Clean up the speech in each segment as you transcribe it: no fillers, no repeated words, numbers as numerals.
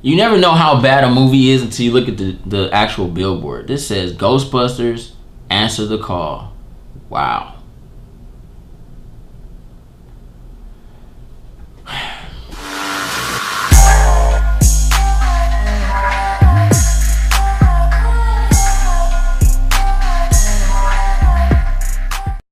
You never know how bad a movie is until you look at the actual billboard. This says Ghostbusters, answer the call. Wow.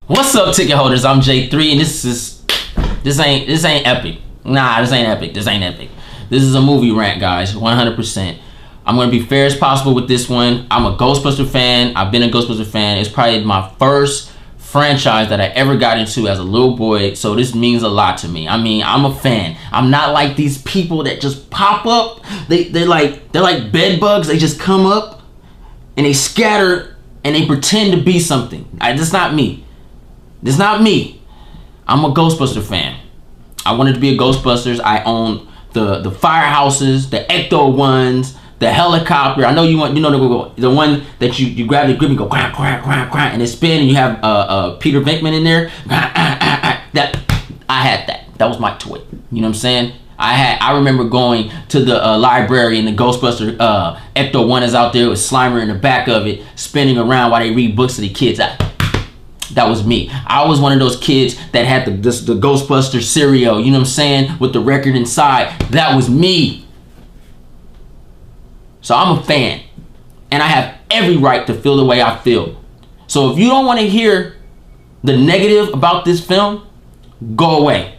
What's up, ticket holders? I'm J3, and this ain't epic. Nah, this ain't epic. This ain't epic. This is a movie rant, guys. 100%. I'm gonna be fair as possible with this one. I'm a Ghostbuster fan. I've been a Ghostbuster fan. It's probably my first franchise that I ever got into as a little boy, so this means a lot to me. I mean, I'm a fan. I'm not like these people that just pop up. They're like bed bugs. They just come up and they scatter and they pretend to be something. That's not me. That's not me. I'm a Ghostbuster fan. I wanted to be a Ghostbusters. I own the firehouses, the ecto ones, the helicopter. I know you know the one that you grab the grip and go quack quack quack quack and it spin, and you have Peter Venkman in there. That I had that. That was my toy. You know what I'm saying? I remember going to the library, and the Ghostbuster ecto one is out there with Slimer in the back of it, spinning around while they read books to the kids. That was me. I was one of those kids that had the Ghostbuster cereal, you know what I'm saying, with the record inside. That was me. So I'm a fan, and I have every right to feel the way I feel. So if you don't want to hear the negative about this film, go away.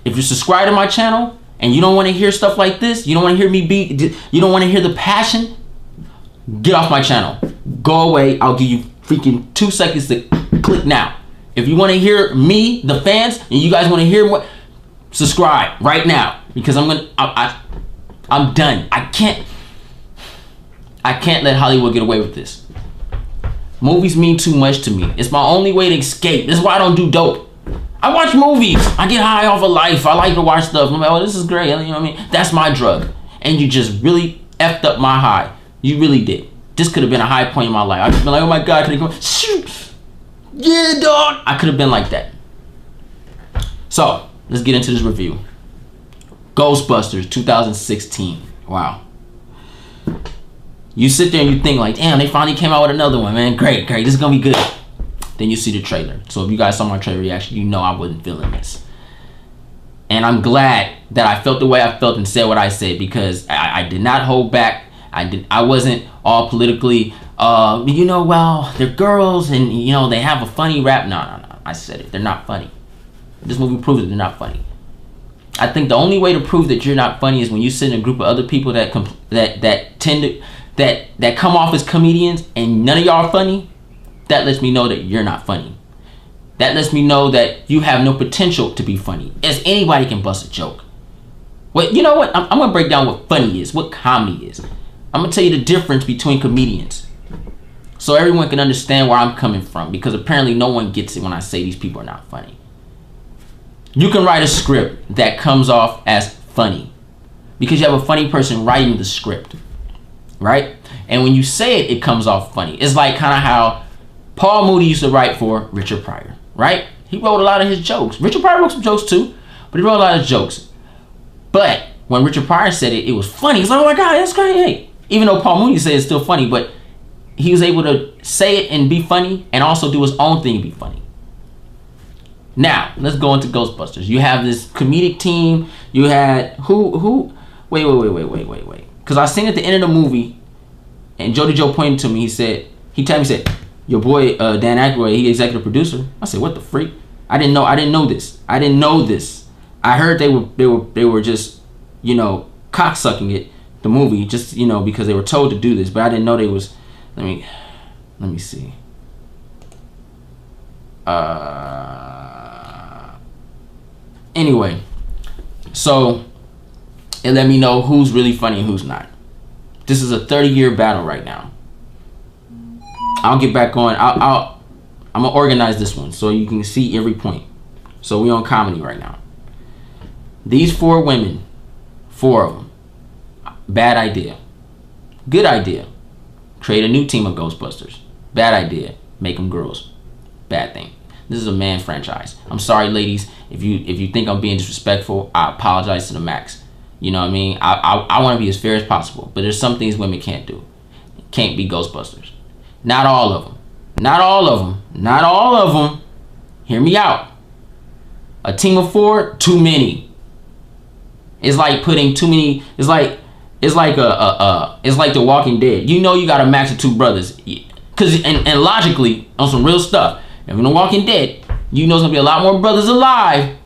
If you subscribe to my channel and you don't want to hear stuff like this, you don't want to hear you don't want to hear the passion, get off my channel. Go away. I'll give you freaking 2 seconds to click now. If you want to hear me, the fans, and you guys want to hear what, subscribe right now, because I'm done. I can't let Hollywood get away with this. Movies mean too much to me. It's my only way to escape. This is why I don't do dope. I watch movies. I get high off of life. I like to watch stuff. I'm like, oh, this is great. You know what I mean? That's my drug. And you just really effed up my high. You really did. This could have been a high point in my life. I could have been like, oh my God, can I come? Shoot. Yeah, dog. I could have been like that. So, let's get into this review. Ghostbusters 2016. Wow. You sit there and you think like, damn, they finally came out with another one, man. Great. This is gonna be good. Then you see the trailer. So if you guys saw my trailer reaction, you know I wasn't feeling this. And I'm glad that I felt the way I felt and said what I said, because I did not hold back. I wasn't all politically, well, they're girls and, they have a funny rap. No. I said it. They're not funny. This movie proves that they're not funny. I think the only way to prove that you're not funny is when you sit in a group of other people that come off as comedians and none of y'all are funny. That lets me know that you're not funny. That lets me know that you have no potential to be funny, as anybody can bust a joke. Well, you know what? I'm going to break down what funny is, what comedy is. I'm going to tell you the difference between comedians, so everyone can understand where I'm coming from, because apparently no one gets it when I say these people are not funny. You can write a script that comes off as funny because you have a funny person writing the script, right? And when you say it, it comes off funny. It's like kind of how Paul Moody used to write for Richard Pryor, right? He wrote a lot of his jokes. Richard Pryor wrote some jokes too, but he wrote a lot of jokes. But when Richard Pryor said it, it was funny. It's like, oh my God, that's great. Hey. Even though Paul Moody said it's still funny, but he was able to say it and be funny and also do his own thing and be funny. Now, let's go into Ghostbusters. You have this comedic team. You had who? Wait. Because I seen at the end of the movie, and Jody Joe pointed to me. He said, your boy Dan Aykroyd, he executive producer. I said, what the freak? I didn't know this. I heard they were just, cocksucking it, the movie, just, because they were told to do this, but I didn't know they was. Let me see. Anyway, so it let me know who's really funny and who's not. This is a 30-year battle right now. I'll get back on. I'm gonna organize this one so you can see every point. So we on comedy right now. These 4 women, 4 of them. Bad idea. Good idea. Create a new team of Ghostbusters. Bad idea. Make them girls. Bad thing. This is a man franchise. I'm sorry, ladies. If you think I'm being disrespectful, I apologize to the max. You know what I mean? I want to be as fair as possible, but there's some things women can't do. Can't be Ghostbusters. Not all of them. Not all of them. Not all of them. Hear me out. A team of 4, too many. It's like putting too many. It's like The Walking Dead. You know you got a max of 2 brothers, cause and logically on some real stuff. If in The Walking Dead, you know there's gonna be a lot more brothers alive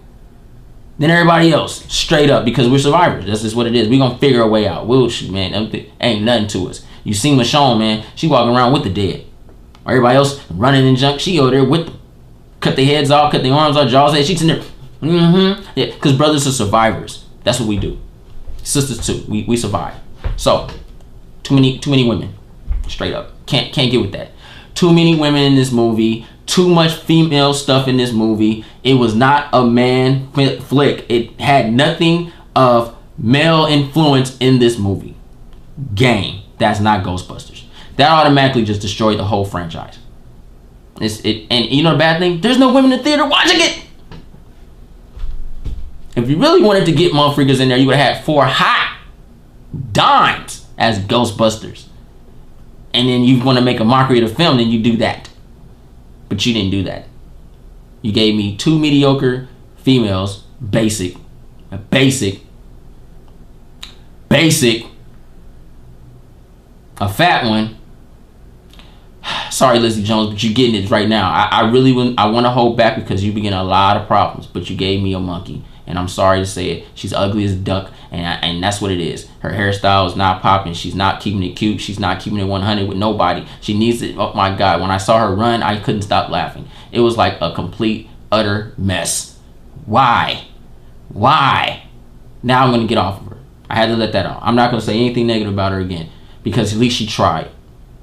than everybody else, straight up, because we're survivors. That's just what it is. We gonna figure a way out. We'll shoot, man. Ain't nothing to us. You seen Michonne, man? She walking around with the dead. Everybody else running and junk. She over there with them. Cut their heads off, cut their arms off, jaws. She's in there. Yeah, because brothers are survivors. That's what we do. Sisters too. We survive. So, too many women, straight up. Can't get with that. Too many women in this movie. Too much female stuff in this movie. It was not a man flick. It had nothing of male influence in this movie. Gang. That's not Ghostbusters. That automatically just destroyed the whole franchise. And you know the bad thing? There's no women in the theater watching it. If you really wanted to get motherfuckers in there, you would have had 4 hot dimes as Ghostbusters. And then you want to make a mockery of the film, then you do that. But you didn't do that. You gave me 2 mediocre females, basic, a fat one. Sorry, Lizzie Jones, but you're getting it right now. I really want to hold back because you begin a lot of problems, but you gave me a monkey. And I'm sorry to say it. She's ugly as a duck, and that's what it is. Her hairstyle is not popping. She's not keeping it cute. She's not keeping it 100 with nobody. She needs it. Oh my God. When I saw her run, I couldn't stop laughing. It was like a complete, utter mess. Why? Now I'm going to get off of her. I had to let that out. I'm not going to say anything negative about her again because at least she tried.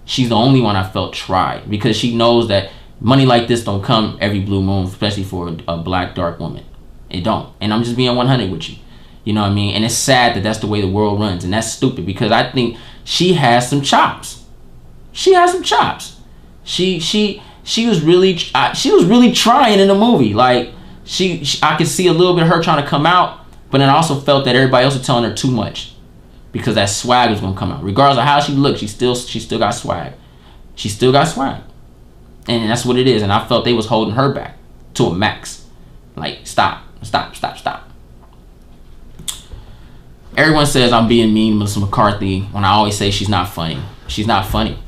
She's the only one I felt tried because she knows that money like this don't come every blue moon, especially for a black, dark woman. It don't. And I'm just being 100 with you. You know what I mean? And it's sad that that's the way the world runs. And that's stupid because I think she has some chops. She was really trying in the movie. Like I could see a little bit of her trying to come out, but then I also felt that everybody else was telling her too much because that swag was gonna come out. Regardless of how she looked, she still got swag. She still got swag. And that's what it is. And I felt they was holding her back to a max. Like, stop. Everyone says I'm being mean to Melissa McCarthy when I always say she's not funny. She's not funny.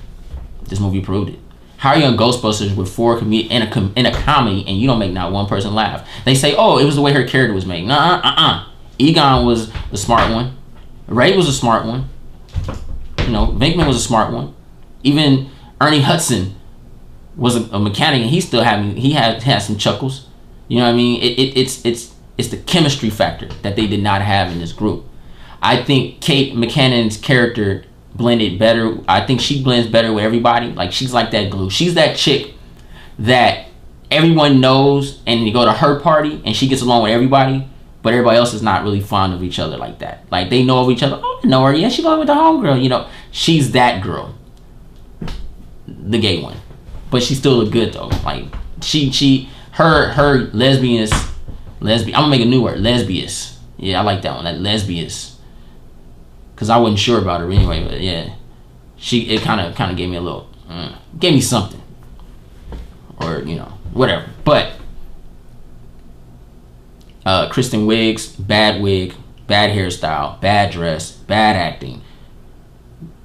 This movie proved it. How are you on Ghostbusters with 4 in a comedy and you don't make not one person laugh? They say, oh, it was the way her character was made. Egon was the smart one. Ray was a smart one. You know, Venkman was a smart one. Even Ernie Hudson was a mechanic and he had some chuckles. You know what I mean? It's the chemistry factor that they did not have in this group. I think Kate McKinnon's character blended better. I think she blends better with everybody. Like, she's like that glue. She's that chick that everyone knows and you go to her party and she gets along with everybody, but everybody else is not really fond of each other like that. Like, they know of each other. Oh, I know her. Yeah, she goes with the homegirl. You know, she's that girl. The gay one. But she still look good though. Like, her lesbian. I'm gonna make a new word, lesbious. Yeah, I like that one, that lesbious. Cause I wasn't sure about her anyway, but yeah, it kind of gave me a little, gave me something, or you know, whatever. But Kristen Wiig's bad wig, bad hairstyle, bad dress, bad acting.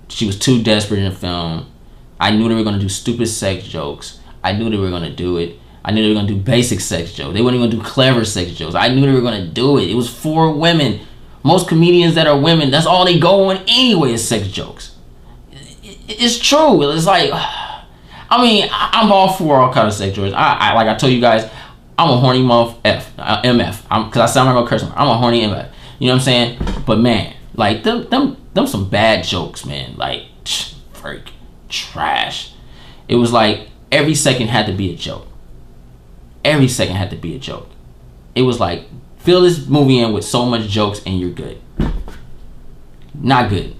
She was too desperate in the film. I knew they were gonna do stupid sex jokes. I knew they were gonna do it. I knew they were going to do basic sex jokes. They weren't even going to do clever sex jokes. I knew they were going to do it. It was for women. Most comedians that are women, that's all they go on anyway is sex jokes. It's true. It's like, I mean, I'm all for all kinds of sex jokes. Like I told you guys, I'm a horny MF. Because I said I'm not going to curse them. I'm a horny MF. You know what I'm saying? But man, like, them some bad jokes, man. Like, freak, trash. It was like every second had to be a joke. Every second had to be a joke. It was like, fill this movie in with so much jokes and you're good. Not good.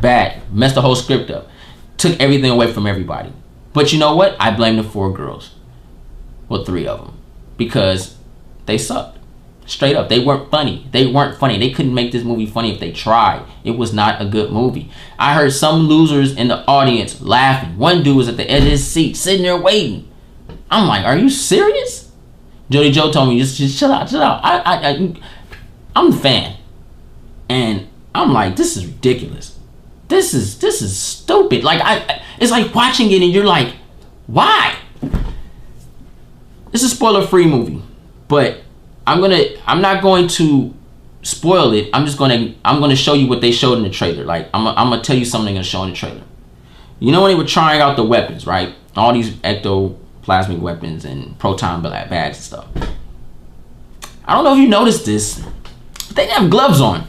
Bad. Messed the whole script up. Took everything away from everybody. But you know what? I blame the 4 girls. Well, 3 of them. Because they sucked. Straight up, they weren't funny. They weren't funny. They couldn't make this movie funny if they tried. It was not a good movie. I heard some losers in the audience laughing. One dude was at the edge of his seat, sitting there waiting. I'm like, are you serious? Jody Joe told me, just chill out, chill out. I'm a fan. And I'm like, this is ridiculous. This is stupid. Like, it's like watching it and you're like, why? It's a spoiler-free movie. But I'm not going to spoil it. I'm gonna show you what they showed in the trailer. Like, I'm gonna tell you something they're gonna show in the trailer. You know when they were trying out the weapons, right? All these ectoplasmic weapons and proton bags and stuff. I don't know if you noticed this, but they didn't have gloves on.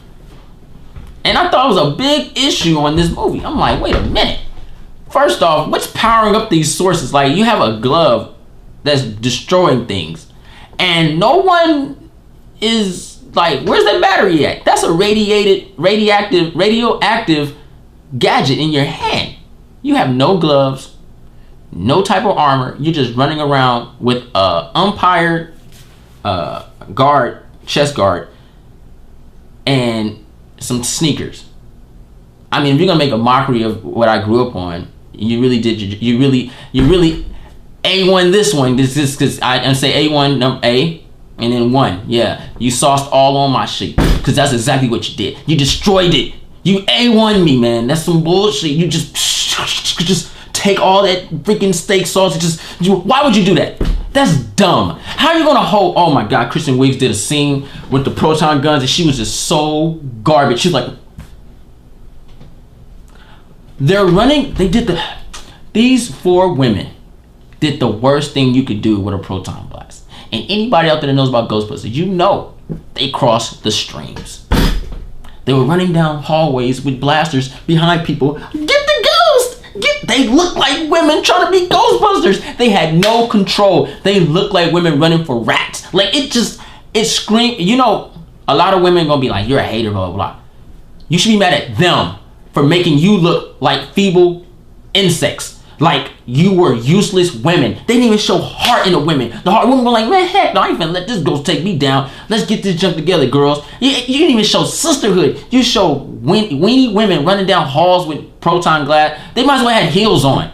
And I thought it was a big issue on this movie. I'm like, wait a minute. First off, what's powering up these sources? Like, you have a glove that's destroying things. And no one is like, where's that battery at? That's a radioactive gadget in your hand. You have no gloves, no type of armor. You're just running around with a umpired chest guard, and some sneakers. I mean, if you're gonna make a mockery of what I grew up on, you really A1 this one. This because I say A1 number A and then 1. Yeah, you sauced all on my shit because that's exactly what you did. You destroyed it. You A1 me, man. That's some bullshit. You just take all that freaking steak sauce. Why would you do that? That's dumb. How are you gonna hold? Oh my God, Kristen Wiig did a scene with the proton guns and she was just so garbage. She's like, they're running. These 4 women did the worst thing you could do with a proton blast. And anybody out there that knows about Ghostbusters, you know they crossed the streams. They were running down hallways with blasters behind people. Get the ghost! They look like women trying to be Ghostbusters. They had no control. They looked like women running for rats. Like, it screamed. You know, a lot of women gonna be like, you're a hater, blah, blah, blah. You should be mad at them for making you look like feeble insects. Like, you were useless women. They didn't even show heart in the women. The heart women were like, man, heck no, I ain't finna let this ghost take me down. Let's get this junk together, girls. You didn't even show sisterhood. You show weenie women running down halls with proton glass. They might as well have heels on.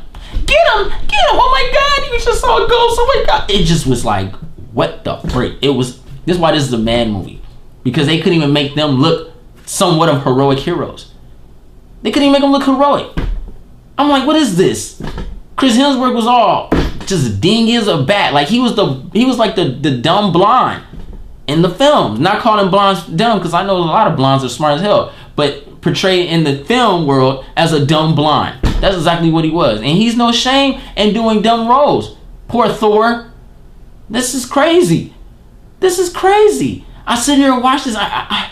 Get them, oh my God, you just saw a ghost, oh my God. It just was like, what the frick? This is why this is a man movie. Because they couldn't even make them look somewhat of heroic heroes. They couldn't even make them look heroic. I'm like, what is this? Chris Hemsworth was all just dingy as a bat. Like, he was like the dumb blonde in the film. Not calling blondes dumb, because I know a lot of blondes are smart as hell, but portrayed in the film world as a dumb blonde. That's exactly what he was. And he's no shame in doing dumb roles. Poor Thor. This is crazy. This is crazy. I sit here and watch this. I'm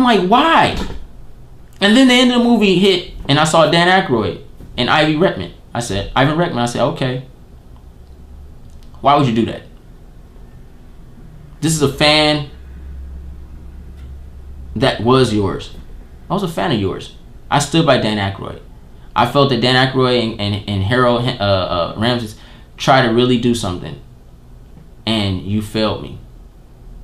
like, why? And then the end of the movie hit, and I saw Dan Aykroyd and Ivan Reitman. I said, okay. Why would you do that? This is a fan that was yours. I was a fan of yours. I stood by Dan Aykroyd. I felt that Dan Aykroyd and Harold Ramsey tried to really do something, and you failed me.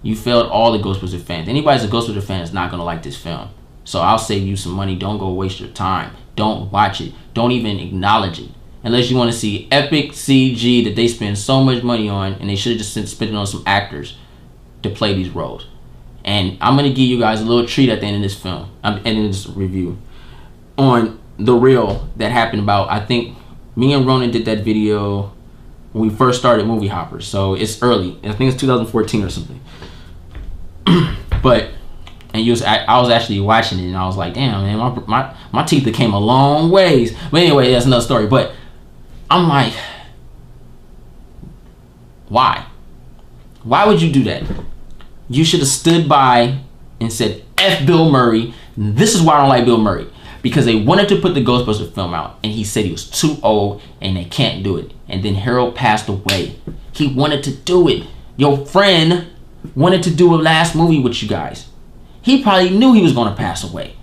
You failed all the Ghostbusters fans. Anybody's a Ghostbusters fan is not going to like this film. So I'll save you some money. Don't go waste your time. Don't watch it. Don't even acknowledge it. Unless you want to see epic CG that they spend so much money on, and they should have just spent it on some actors to play these roles. And I'm going to give you guys a little treat at the end of this film, and in this review, on the real that happened about, I think me and Ronan did that video when we first started Movie Hoppers. So it's early. I think it's 2014 or something. But I was actually watching it, and I was like, damn, man, my teeth have came a long ways. But anyway, that's another story. But I'm like, why? Why would you do that? You should have stood by and said, F Bill Murray. This is why I don't like Bill Murray. Because they wanted to put the Ghostbusters film out, and he said he was too old and they can't do it. And then Harold passed away. He wanted to do it. Your friend wanted to do a last movie with you guys. He probably knew he was going to pass away.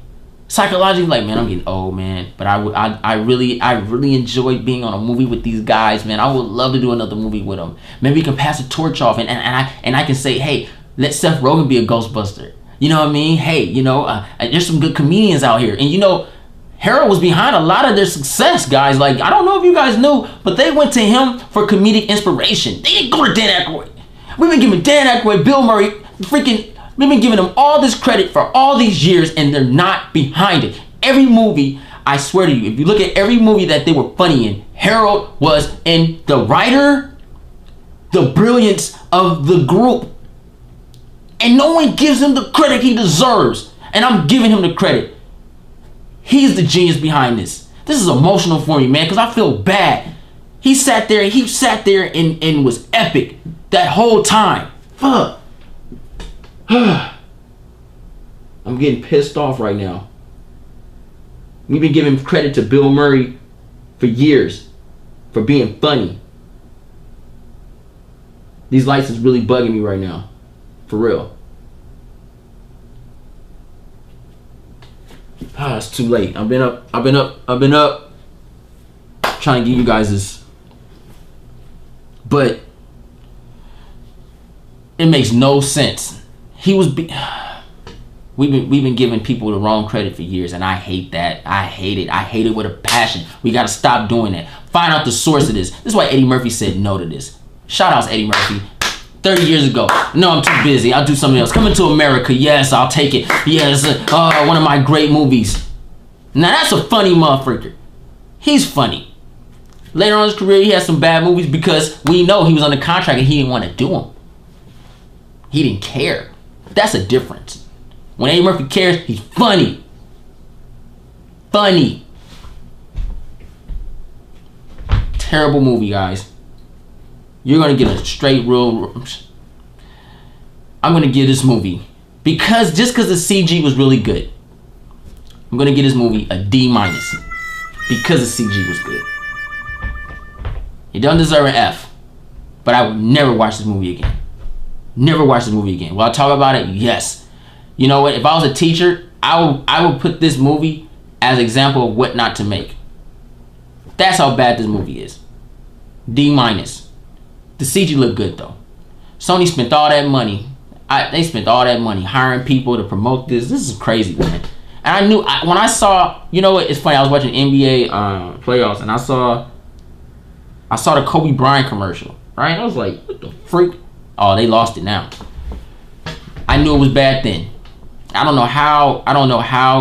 Psychologically, like, man, I'm getting old, man. But I really enjoyed being on a movie with these guys, man. I would love to do another movie with them. Maybe we can pass the torch off, and I can say, hey, Let Seth Rogen be a Ghostbuster. You know what I mean? Hey, you know, there's some good comedians out here. And you know, Harold was behind a lot of their success, guys. Like, I don't know if you guys knew, but they went to him for comedic inspiration. They didn't go to Dan Aykroyd. We've been giving Dan Aykroyd, Bill Murray, we've been giving them all this credit for all these years, and they're not behind it. Every movie, I swear to you, if you look at every movie that they were funny in, Harold was in the writer, the brilliance of the group. And no one gives him the credit he deserves. And I'm giving him the credit. He's the genius behind this. This is emotional for me, man, because I feel bad. He sat there and was epic that whole time. Fuck. I'm getting pissed off right now. We've been giving credit to Bill Murray for years for being funny. These lights is really bugging me right now. For real. It's too late. I've been up trying to give you guys this. But it makes no sense. We've been giving people the wrong credit for years, and I hate that. I hate it. I hate it with a passion. We gotta stop doing that. Find out the source of this. This is why Eddie Murphy said no to this. Shout outs Eddie Murphy. 30 years ago. No, I'm too busy. I'll do something else. Coming to America. Yes, I'll take it. Yes, one of my great movies. Now that's a funny motherfucker. He's funny. Later on in his career, he had some bad movies because we know he was under contract and he didn't want to do them. He didn't care. That's a difference. When Eddie Murphy cares, he's funny. Funny. Terrible movie, guys. You're going to get a straight real... I'm going to give this movie, just because the CG was really good, I'm going to give this movie a D- because the CG was good. It doesn't deserve an F, but I would never watch this movie again. Never watch this movie again. Will I talk about it? Yes. You know what? If I was a teacher, I would put this movie as an example of what not to make. That's how bad this movie is. D-. The CG looked good though. Sony spent all that money. They spent all that money hiring people to promote this. This is crazy, man. And I knew when I saw, you know what? It's funny. I was watching NBA playoffs, and I saw the Kobe Bryant commercial. Right? I was like, what the freak? Oh, they lost it now. I knew it was bad then. I don't know how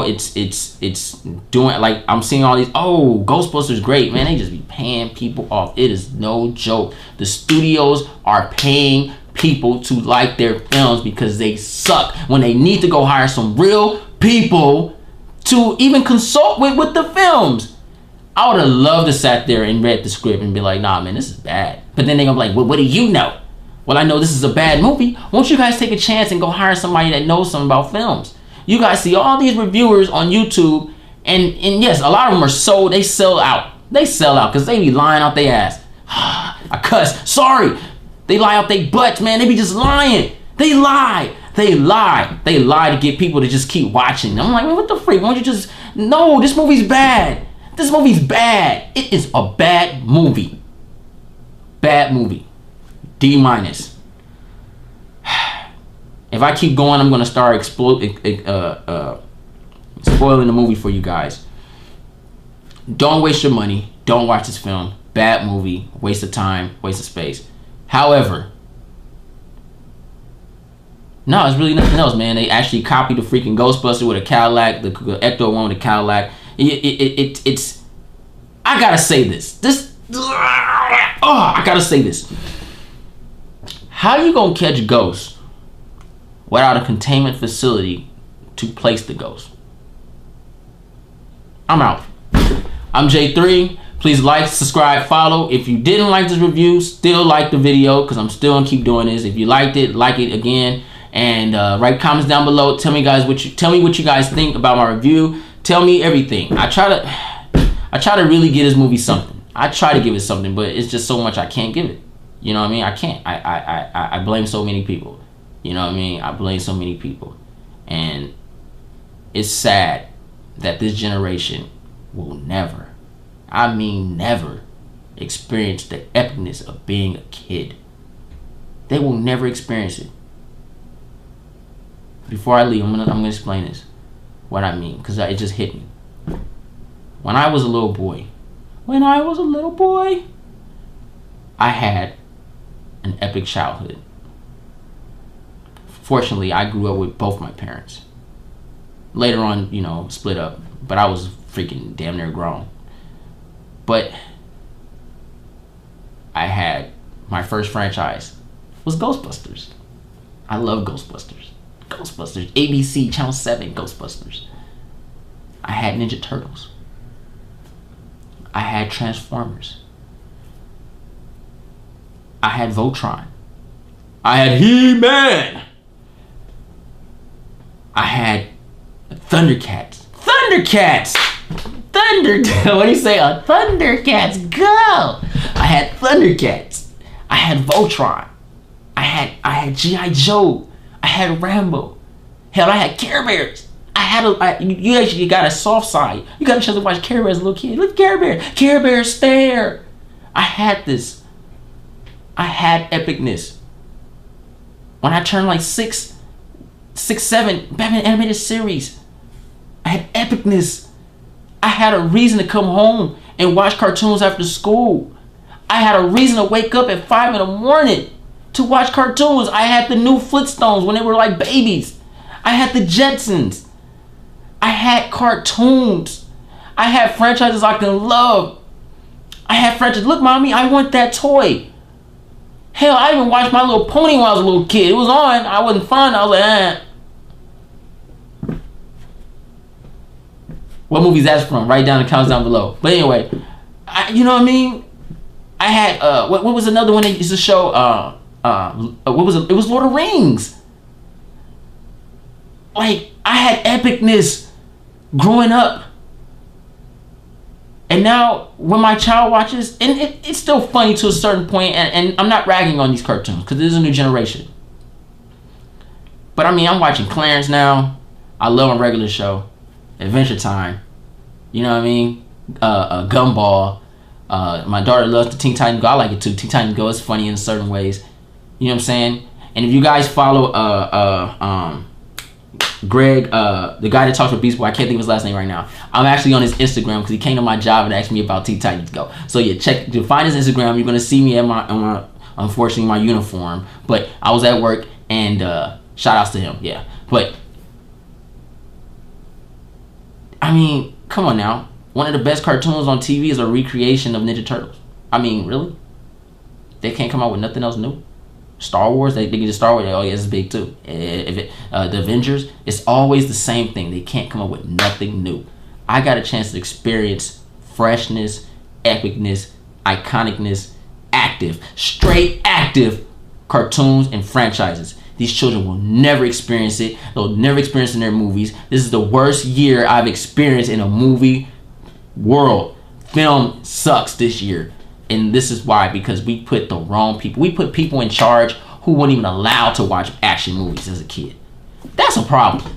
it's doing. Like, I'm seeing all these, oh, Ghostbusters great, man. They just be paying people off. It is no joke. The studios are paying people to like their films because they suck when they need to go hire some real people to even consult with the films. I would have loved to sat there and read the script and be like, nah, man, this is bad. But then they're gonna be like, well, what do you know? Well, I know this is a bad movie. Won't you guys take a chance and go hire somebody that knows something about films? You guys see all these reviewers on YouTube, and yes, a lot of them are they sell out. They sell out because they be lying out their ass. I cuss. Sorry. They lie out their butts, man. They be just lying. They lie. They lie. They lie to get people to just keep watching. I'm like, man, what the freak? Why don't you just... No, this movie's bad. This movie's bad. It is a bad movie. Bad movie. D-. If I keep going, I'm gonna start spoiling the movie for you guys. Don't waste your money. Don't watch this film. Bad movie. Waste of time. Waste of space. However, no, it's really nothing else, man. They actually copied the freaking Ghostbuster with a Cadillac, the Ecto one with a Cadillac. It's. I gotta say this. I gotta say this. How you gonna catch ghosts without a containment facility to place the ghost? I'm out. I'm J3. Please like, subscribe, follow. If you didn't like this review, still like the video because I'm still gonna keep doing this. If you liked it, like it again, and write comments down below. Tell me what you guys think about my review. Tell me everything. I try to really give this movie something. I try to give it something, but it's just so much I can't give it. You know what I mean? I can't. I blame so many people. You know what I mean? I blame so many people, and it's sad that this generation will never, I mean never, experience the epicness of being a kid. They will never experience it. Before I leave, I'm gonna explain this, what I mean, because it just hit me. When I was a little boy, I had an epic childhood. Fortunately, I grew up with both my parents. Later on, split up, but I was freaking damn near grown. But I had my first franchise was Ghostbusters. I love Ghostbusters. ABC, Channel 7, Ghostbusters. I had Ninja Turtles. I had Transformers. I had Voltron. I had He-Man. I had Thundercats. What do you say? Thundercats, go! I had Thundercats. I had Voltron. I had G.I. Joe. I had Rambo. Hell, I had Care Bears. You actually got a soft side. You got a chance to watch Care Bears as a little kid. Look at Care Bear. Care Bear stare. I had this. I had epicness. When I turned like 6, 7, Batman animated series. I had epicness. I had a reason to come home and watch cartoons after school. I had a reason to wake up at 5 in the morning to watch cartoons. I had the new Flintstones when they were like babies. I had the Jetsons. I had cartoons. I had franchises I can love. I had franchises. Look, mommy, I want that toy. Hell, I even watched My Little Pony when I was a little kid. It was on. I wasn't fun. I was like, eh. What movie's that's from? Write down the comments down below. But anyway, you know what I mean? I had what was another one that used to show? What was it? It was Lord of the Rings. Like, I had epicness growing up. And now when my child watches, and it's still funny to a certain point, and I'm not ragging on these cartoons because this is a new generation. But I mean, I'm watching Clarence now. I love a regular show. Adventure Time. You know what I mean? Gumball. My daughter loves the Teen Titans Go. I like it too. Teen Titans Go is funny in certain ways. You know what I'm saying? And if you guys follow Greg, the guy that talks with Beast Boy, I can't think of his last name right now. I'm actually on his Instagram because he came to my job and asked me about Teen Titans Go. So yeah, to find his Instagram, you're gonna see me at my unfortunately my uniform. But I was at work, and shout outs to him. Yeah, but I mean, come on now. One of the best cartoons on TV is a recreation of Ninja Turtles. I mean, really? They can't come out with nothing else new? Star Wars, they can just Star Wars. Oh yeah, it's big too. The Avengers, it's always the same thing. They can't come up with nothing new. I got a chance to experience freshness, epicness, iconicness, straight active cartoons and franchises. These children will never experience it. They'll never experience it in their movies. This is the worst year I've experienced in a movie world. Film sucks this year. And this is why, because we put the wrong people. We put people in charge who weren't even allowed to watch action movies as a kid. That's a problem.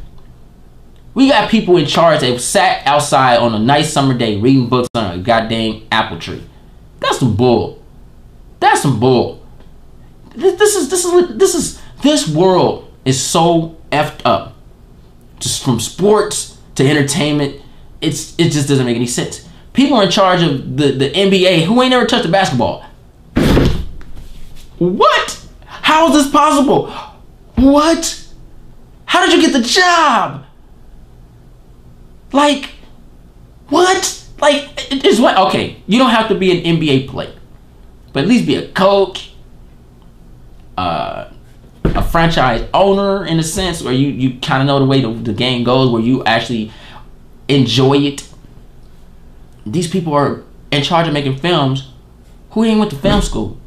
We got people in charge that sat outside on a nice summer day reading books on a goddamn apple tree. That's some bull. That's some bull. This world is so effed up. Just from sports to entertainment, it just doesn't make any sense. People are in charge of the NBA who ain't never touched a basketball. What? How is this possible? What? How did you get the job? Like, what? Like, it's what? Okay, you don't have to be an NBA player, but at least be a coach, a franchise owner in a sense, where you kind of know the way the game goes, where you actually enjoy it. These people are in charge of making films who ain't went to film school.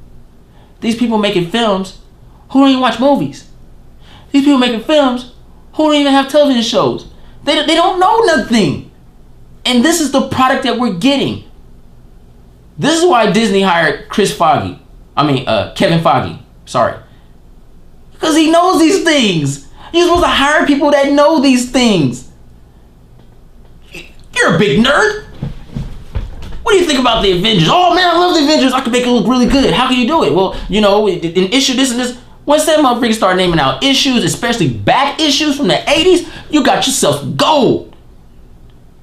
These people making films who don't even watch movies. These people making films who don't even have television shows. They don't know nothing. And this is the product that we're getting. This is why Disney hired Kevin Feige. Sorry. Because he knows these things. You're supposed to hire people that know these things. You're a big nerd. What do you think about the Avengers? Oh man, I love the Avengers. I can make it look really good. How can you do it? Well, you know, in issue this and this. Once that motherfucker start naming out issues, especially back issues from the 80s, you got yourself gold.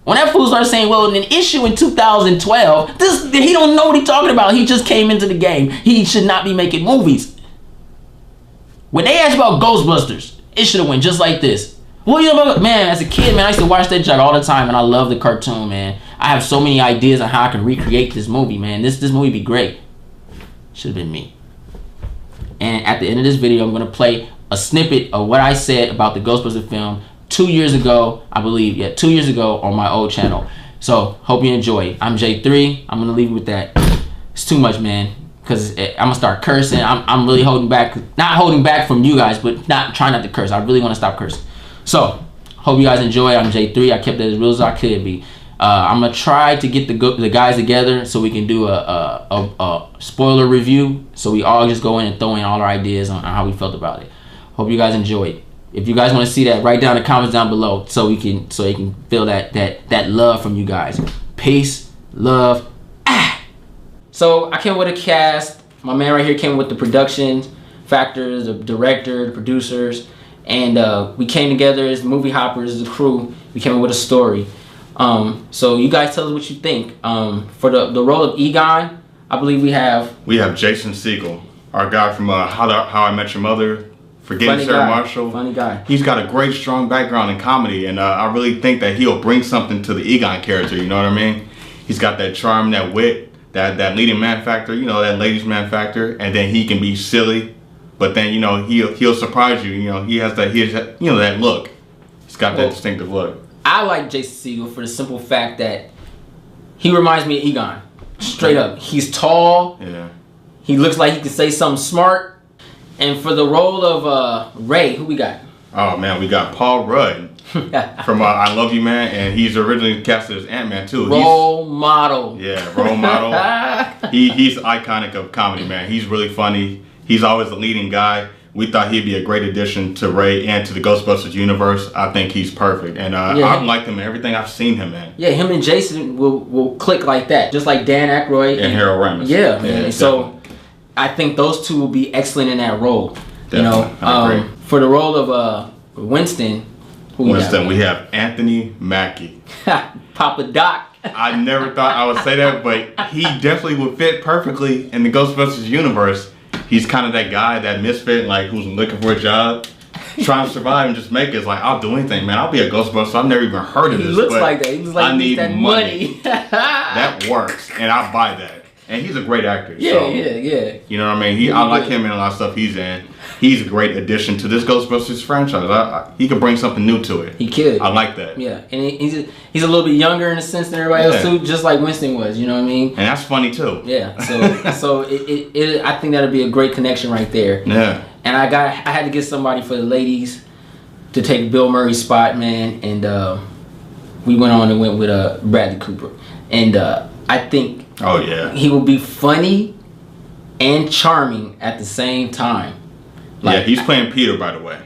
When that fool starts saying, well, in an issue in 2012, he don't know what he's talking about. He just came into the game. He should not be making movies. When they asked about Ghostbusters, it should have went just like this. Well, you know, man, as a kid, man, I used to watch that junk all the time, and I love the cartoon, man. I have so many ideas on how I can recreate this movie, man. This movie be great. Should have been me. And at the end of this video, I'm going to play a snippet of what I said about the Ghostbusters film 2 years ago, I believe. Yeah, 2 years ago on my old channel. So, hope you enjoy. I'm J3. I'm going to leave you with that. It's too much, man. Because I'm going to start cursing. I'm really holding back. Not holding back from you guys, but trying not to curse. I really want to stop cursing. So, hope you guys enjoy. I'm J3. I kept it as real as I could be. I'm going to try to get the guys together so we can do a spoiler review. So we all just go in and throw in all our ideas on how we felt about it. Hope you guys enjoy it. If you guys want to see that, write down the comments down below so you can feel that love from you guys. Peace, love. So I came with a cast. My man right here came with the production factors, the director, the producers, and we came together as movie hoppers, as a crew. We came up with a story. So you guys tell us what you think. For the role of Egon, I believe we have Jason Segel, our guy from How I Met Your Mother, Forgetting Sarah Marshall. Funny guy. He's got a great, strong background in comedy, and I really think that he'll bring something to the Egon character. You know what I mean? He's got that charm, that wit, that leading man factor. You know, that ladies man factor, and then he can be silly, but then you know he'll surprise you. You know, he has that look. He's got that distinctive look. I like Jason Segel for the simple fact that he reminds me of Egon. Straight up. He's tall. Yeah. He looks like he can say something smart. And for the role of Ray, who we got? Oh man, we got Paul Rudd from I Love You Man, and he's originally casted as Ant-Man too. Role model. Yeah, role model. He's iconic of comedy, man. He's really funny. He's always the leading guy. We thought he'd be a great addition to Ray and to the Ghostbusters universe. I think he's perfect, and I've liked him in everything I've seen him in. Yeah, him and Jason will click like that, just like Dan Aykroyd and Harold Ramis. Yeah, man. Yeah, so I think those two will be excellent in that role. Definitely. You know, for the role of Winston, we have Anthony Mackie. Papa Doc. I never thought I would say that, but he definitely would fit perfectly in the Ghostbusters universe. He's kind of that guy, that misfit, like who's looking for a job, trying to survive and just make it. It's like, I'll do anything, man. I'll be a Ghostbuster. I've never even heard of this. He looks like that. He looks like I need that money. That works, and I buy that. And he's a great actor. Yeah, so, yeah. You know what I mean? I like him in a lot of stuff he's in. He's a great addition to this Ghostbusters franchise. He could bring something new to it. He could. I like that. Yeah, and he's a little bit younger in a sense than everybody else too, just like Winston was. You know what I mean? And that's funny too. Yeah. So I think that'll be a great connection right there. Yeah. And I had to get somebody for the ladies to take Bill Murray's spot, man. And we went on and went with Bradley Cooper, and I think. Oh yeah. He will be funny and charming at the same time. Like, yeah, he's playing Peter, by the way,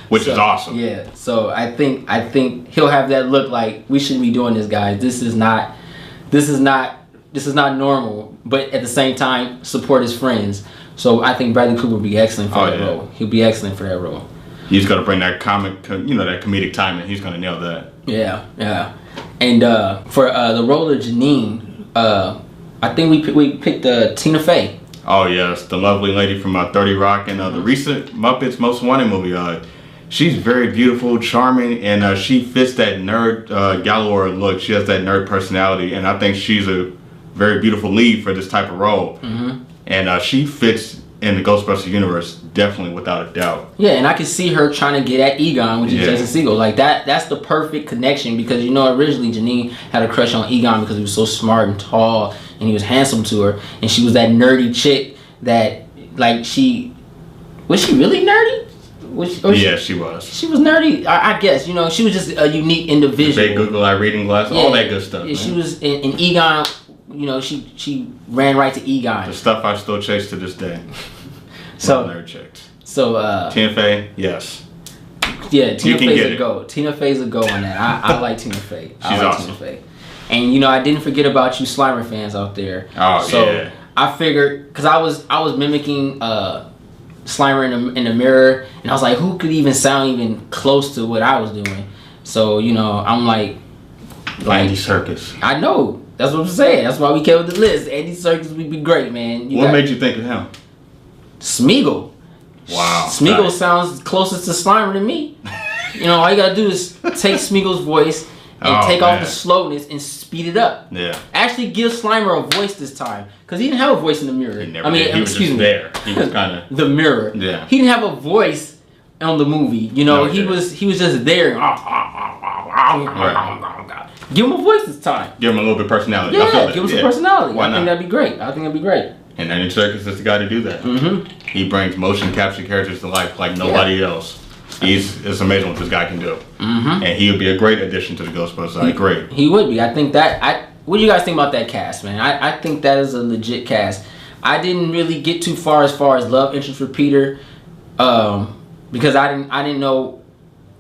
which is awesome. Yeah. So I think he'll have that look like we shouldn't be doing this, guys. This is not normal. But at the same time, support his friends. So I think Bradley Cooper will be excellent for that role. He'll be excellent for that role. He's gonna bring that that comedic timing. He's gonna nail that. Yeah, yeah. And for the role of Janine. I think we picked Tina Fey. Oh yes, the lovely lady from 30 Rock and the recent Muppets Most Wanted movie. She's very beautiful, charming, and she fits that nerd galore look. She has that nerd personality, and I think she's a very beautiful lead for this type of role. And she fits in the Ghostbusters universe, definitely, without a doubt. Yeah, and I can see her trying to get at Egon, which is Jason Segel. Like that's the perfect connection, because you know originally Janine had a crush on Egon because he was so smart and tall and he was handsome to her, and she was that nerdy chick that like was she really nerdy? She was. She was nerdy, I guess. You know, she was just a unique individual. Big Google eye reading glass, all that good stuff. Yeah, she was in Egon. You know, she ran right to Egon. The stuff I still chase to this day. So nerd chicks. So Tina Fey, yes. Yeah, Tina Fey's a go. Tina Fey's a go on that. I like Tina Fey. She's awesome. Tina Fey. And you know, I didn't forget about you Slimer fans out there. Oh, so I figured, because I was mimicking Slimer in the mirror, and I was like, who could even sound even close to what I was doing? So you know, I'm like Andy Serkis. I know. That's what I'm saying. That's why we came with the list. Andy Serkis would be great, man. What made you think of him? Smeagol. Wow. Smeagol sounds closest to Slimer to me. You know, all you gotta do is take Smeagol's voice and take off the slowness and speed it up. Yeah. Actually give Slimer a voice this time. Because he didn't have a voice in the mirror. He never did. He was just there. He was kind of... the mirror. Yeah. He didn't have a voice on the movie. You know, he was just there. Right. Give him a voice this time. Give him a little bit of personality. Yeah, give him some personality. Why I think that'd be great. And Andy Serkis is the guy to do that. Mm-hmm. He brings motion capture characters to life like nobody else. It's amazing what this guy can do. Mm-hmm. And he would be a great addition to the Ghostbusters. I agree. He would be. I think that... What do you guys think about that cast, man? I think that is a legit cast. I didn't really get too far as love interest for Peter, because I didn't know.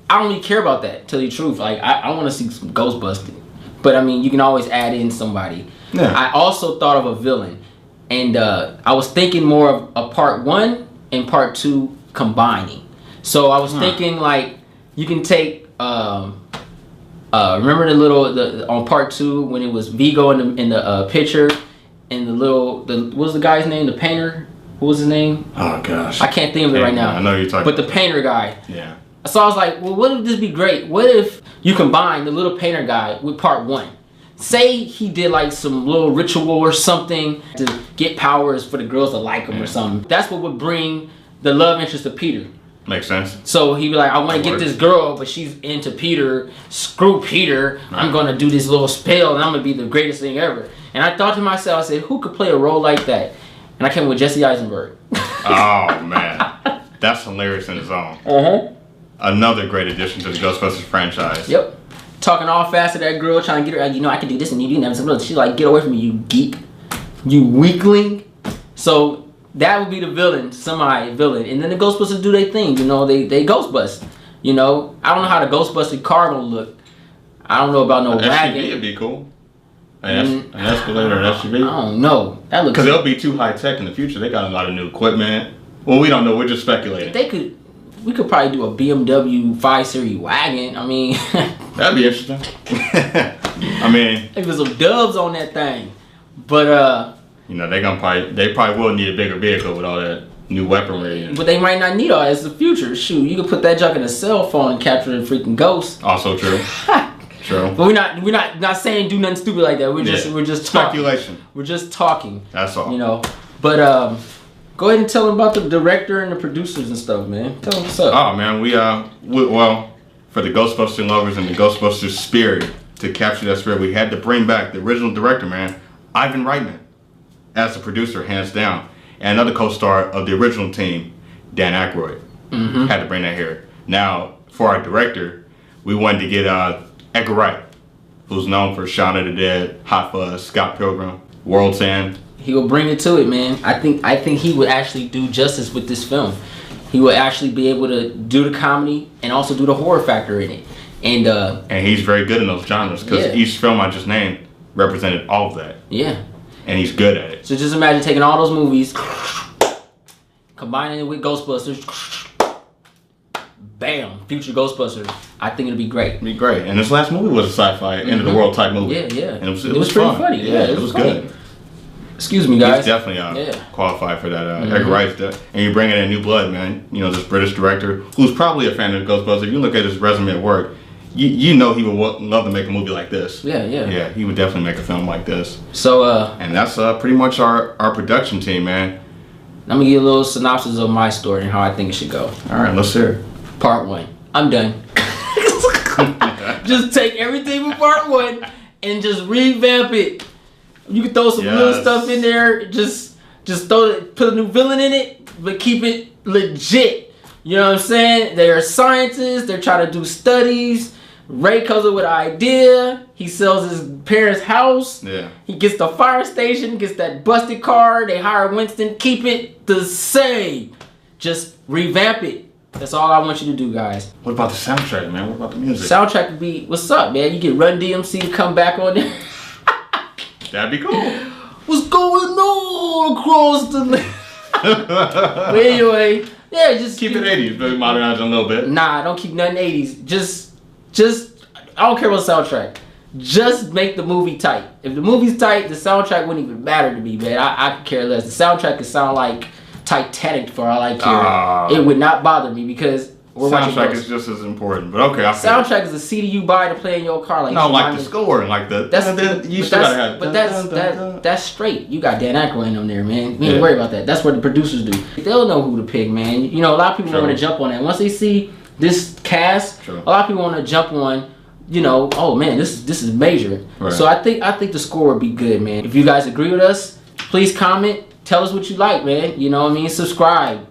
I don't really care about that, to tell you the truth. Like I want to see some Ghostbusters, but I mean you can always add in somebody. Yeah. I also thought of a villain, and I was thinking more of a part 1 and part 2 combining. So I was thinking like you can take. Remember the on part 2 when it was Vigo in the picture, and what was the guy's name? The painter. What was his name? Oh gosh, I can't think of it right now. I know you're talking. But the painter guy. Yeah. So I was like, well, what if this be great? What if you combine the little painter guy with part 1? Say he did like some little ritual or something to get powers for the girls to like him or something. That's what would bring the love interest to Peter. Makes sense. So he'd be like, I want to get this girl, but she's into Peter. Screw Peter. I'm going to do this little spell, and I'm going to be the greatest thing ever. And I thought to myself, I said, who could play a role like that? And I came with Jesse Eisenberg. Oh, man. That's hilarious in its own. Another great addition to the Ghostbusters franchise. Yep. Talking all fast to that girl, trying to get her, you know, I can do this and you do that. She's like, get away from me, you geek. You weakling. So... that would be the villain, semi-villain. And then the Ghostbusters do their thing, you know, they Ghostbust. You know, I don't know how the Ghostbuster car gonna look. I don't know about no wagon. SUV would be cool. An Escalator or an SUV. I don't know. That looks... because they'll be too high-tech in the future. They got a lot of new equipment. Well, we don't know. We're just speculating. We could probably do a BMW 5 Series wagon. I mean... that'd be interesting. I mean... if there's some dubs on that thing. But, you know, they probably will need a bigger vehicle with all that new weaponry. But they might not need all that. It's the future. Shoot, you can put that junk in a cell phone and capture the freaking ghost. Also true. True. But we're not saying do nothing stupid like that. We're just talking. Speculation. We're just talking. That's all. You know. But go ahead and tell them about the director and the producers and stuff, man. Tell them what's up. Oh man, well, for the Ghostbuster lovers and the Ghostbusters spirit, to capture that spirit, we had to bring back the original director, man, Ivan Reitman, as the producer, hands down. And another co-star of the original team, Dan Aykroyd. Had to bring that here. Now, for our director, we wanted to get Edgar Wright, who's known for Shaun of the Dead, Hot Fuzz, Scott Pilgrim, World's End. He will bring it to it, man. I think he would actually do justice with this film. He would actually be able to do the comedy and also do the horror factor in it. And he's very good in those genres, because each film I just named represented all of that. Yeah. And he's good at it. So just imagine taking all those movies, combining it with Ghostbusters, bam, future Ghostbusters. I think it'll be great. It'd be great. And this last movie was a sci-fi, end of the world type movie. Yeah. And it was pretty fun. funny. Yeah, it was good. Excuse me, guys. He's definitely qualified for that. Edgar Wright's and you're bringing in new blood, man. You know, this British director who's probably a fan of Ghostbusters. If you look at his resume at work, you know he would love to make a movie like this. Yeah, he would definitely make a film like this. So, and that's pretty much our production team, man. Let me give you a little synopsis of my story and how I think it should go. All right, let's hear it. Part 1. I'm done. Just take everything from part 1 and just revamp it. You can throw some little stuff in there. Just put a new villain in it, but keep it legit. You know what I'm saying? They are scientists. They're trying to do studies. Ray comes up with an idea. He sells his parents' house. Yeah. He gets the fire station, gets that busted car. They hire Winston. Keep it the same. Just revamp it. That's all I want you to do, guys. What about the soundtrack, man? What about the music? Soundtrack would be, what's up, man? You get Run DMC to come back on there. That'd be cool. What's going on across the... But anyway, Yeah, just keep it 80s, but modernize it a little bit. Nah, don't keep nothing 80s. Just I don't care about the soundtrack. Just make the movie tight. If the movie's tight, the soundtrack wouldn't even matter to me, man. I could care less. The soundtrack could sound like Titanic for all I care. It would not bother me because we're soundtrack is just as important. But okay, soundtrack is a CD you buy to play in your car. Like no, like the score and like the. That's straight. You got Dan Aykroyd on there, man. We ain't worry about that. That's what the producers do. They'll know who to pick, man. You know, a lot of people want to jump on that. Once they see this cast, a lot of people want to jump on. You know, oh man, this is major. Right. So I think the score would be good, man. If you guys agree with us, please comment. Tell us what you like, man. You know what I mean? Subscribe.